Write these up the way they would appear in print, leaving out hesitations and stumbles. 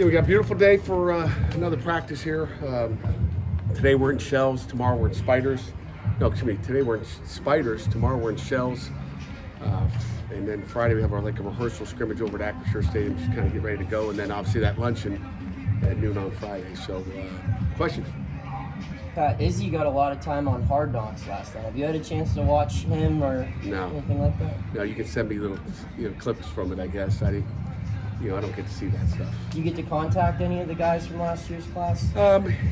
Yeah, we got a beautiful day for another practice here. Today we're in shells, tomorrow we're in spiders. No, excuse me, today we're in spiders, tomorrow we're in shells. And then Friday we have our a rehearsal scrimmage over at Acrisure Stadium, just kind of get ready to go. And then obviously that luncheon at noon on Friday. So, questions? Izzy got a lot of time on Hard Knocks last night. Have you had a chance to watch him or anything like that? No, you can send me little clips from it, I guess. I don't get to see that stuff. Do you get to contact any of the guys from last year's class?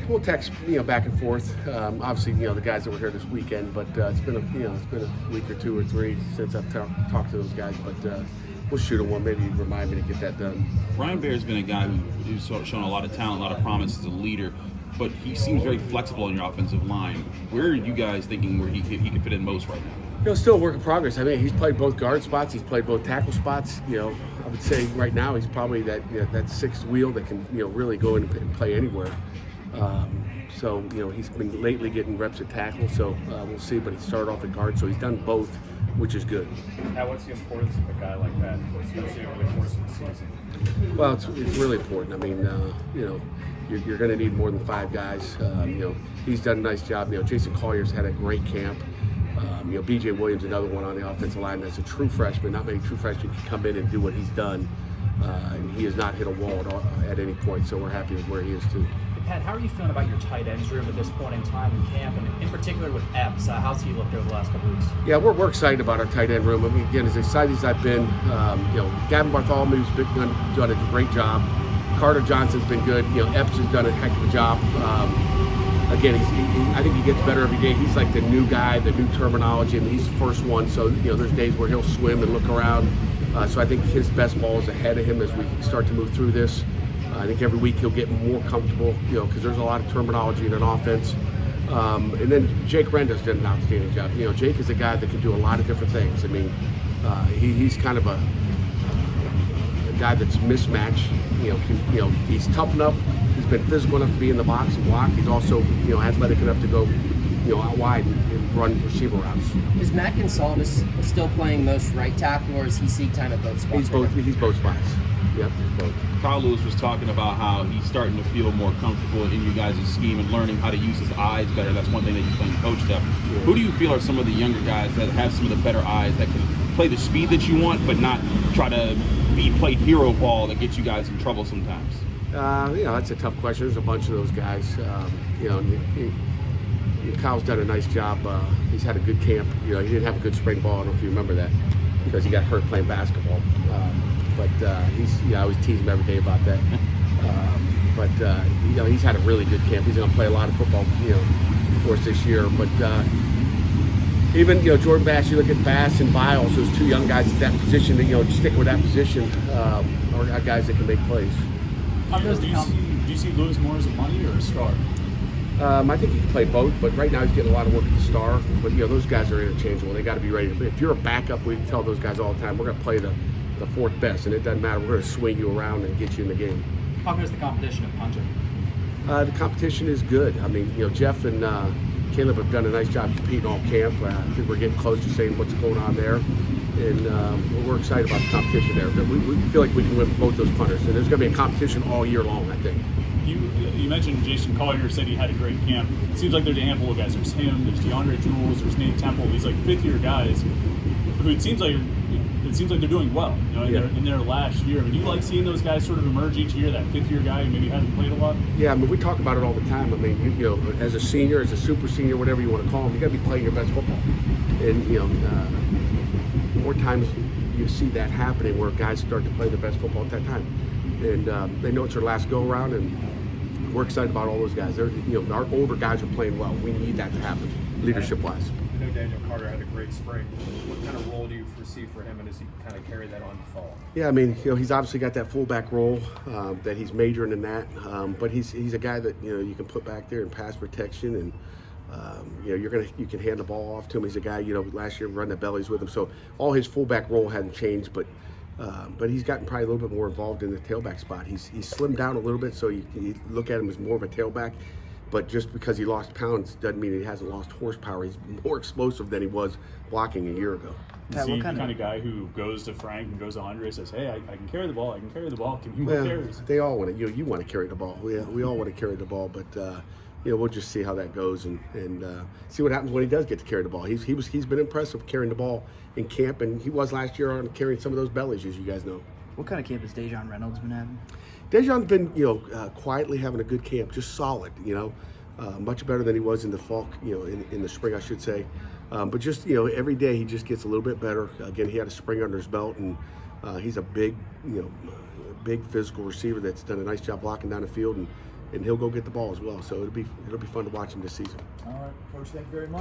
We'll text, back and forth. Obviously, the guys that were here this weekend, but it's been a week or two or three since I've talked to those guys. But we'll shoot them one. Maybe remind me to get that done. Ryan Baer's been a guy who's shown a lot of talent, a lot of promise as a leader, but he seems very flexible in your offensive line. Where are you guys thinking where he could fit in most right now? Still a work in progress. I mean, he's played both guard spots. He's played both tackle spots. I would say right now he's probably that sixth wheel that can really go in and play anywhere. So he's been lately getting reps at tackle. So we'll see. But he started off at guard, so he's done both, which is good. Now, what's the importance of a guy like that? What's usually over the course of the season? Well, it's really important. I mean, you're going to need more than 5 guys. He's done a nice job. Jason Collier's had a great camp. B.J. Williams, another one on the offensive line that's a true freshman. Not many true freshmen can come in and do what he's done, and he has not hit a wall at any point. So we're happy with where he is too. Pat, how are you feeling about your tight ends room at this point in time in camp, and in particular with Epps? How's he looked over the last couple of weeks? Yeah, we're excited about our tight end room. I mean, again, as excited as I've been, Gavin Bartholomew's done a great job. Carter Johnson's been good. Epps has done a heck of a job. Again, I think he gets better every day. He's like the new guy, the new terminology, and he's the first one. So, there's days where he'll swim and look around. So I think his best ball is ahead of him as we start to move through this. I think every week he'll get more comfortable, because there's a lot of terminology in an offense. And then Jake Renda's done an outstanding job. Jake is a guy that can do a lot of different things. I mean, he's kind of a guy that's mismatched. He's tough enough. He's been physical enough to be in the box and block. He's also, athletic enough to go, out wide and run receiver routes. Is Matt Gonsalves still playing most right tackle, or is he seeing time at both spots? He's both spots. Yep, he's both. Kyle Lewis was talking about how he's starting to feel more comfortable in you guys' scheme and learning how to use his eyes better. That's one thing that he's playing coach stuff. Yeah. Who do you feel are some of the younger guys that have some of the better eyes that can play the speed that you want, but not try to play hero ball that gets you guys in trouble sometimes? That's a tough question. There's a bunch of those guys. Kyle's done a nice job. He's had a good camp. He didn't have a good spring ball. I don't know if you remember that, because he got hurt playing basketball. I always tease him every day about that. He's had a really good camp. He's going to play a lot of football, for us this year. But even Jordan Bass, you look at Bass and Biles, those two young guys at that position that stick with that position are guys that can make plays. Do you see Lewis more as a money or a star? I think he can play both, but right now he's getting a lot of work at the star. But those guys are interchangeable. They got to be ready. If you're a backup, we tell those guys all the time, we're going to play the fourth best, and it doesn't matter. We're going to swing you around and get you in the game. How good is the competition at punter? The competition is good. I mean, Jeff and Caleb have done a nice job competing all camp. I think we're getting close to saying what's going on there, and we're excited about the competition there. But we feel like we can win both those punters, and there's going to be a competition all year long, I think. You mentioned Jason Collier said he had a great camp. It seems like there's a handful of guys. There's him, there's DeAndre Jules, there's Nate Temple. These fifth-year guys who it seems like they're doing well, in their last year. I mean, do you like seeing those guys sort of emerge each year, that fifth-year guy who maybe hasn't played a lot? Yeah, I mean, we talk about it all the time. I mean, as a senior, as a super senior, whatever you want to call them, you got to be playing your best football. And, more times you see that happening where guys start to play their best football at that time. And they know it's their last go-around, and we're excited about all those guys. Our older guys are playing well. We need that to happen, leadership-wise. I know Daniel Carter had a great spring. What kind of role do you foresee for him, and does he kind of carry that on the fall? Yeah, I mean, he's obviously got that fullback role that he's majoring in that. But he's a guy that you can put back there in pass protection, and you can hand the ball off to him. He's a guy last year run the bellies with him, so all his fullback role hadn't changed, but he's gotten probably a little bit more involved in the tailback spot. He's slimmed down a little bit, so you look at him as more of a tailback. But just because he lost pounds doesn't mean he hasn't lost horsepower. He's more explosive than he was blocking a year ago. Is he the kind of guy who goes to Frank and goes to Andre and says, "Hey, I can carry the ball. I can carry the ball. Can you more carries?" They all want to. You want to carry the ball. We all want to carry the ball, but we'll just see how that goes and see what happens when he does get to carry the ball. He's been impressive carrying the ball in camp, and he was last year on carrying some of those bellies, as you guys know. What kind of camp has Dejon Reynolds been having? Dejon's been quietly having a good camp, just solid. Much better than he was in the fall. In the spring, I should say. But just every day he just gets a little bit better. Again, he had a spring under his belt, and he's a big physical receiver that's done a nice job blocking down the field, and he'll go get the ball as well. So it'll be fun to watch him this season. All right, Coach, thank you very much.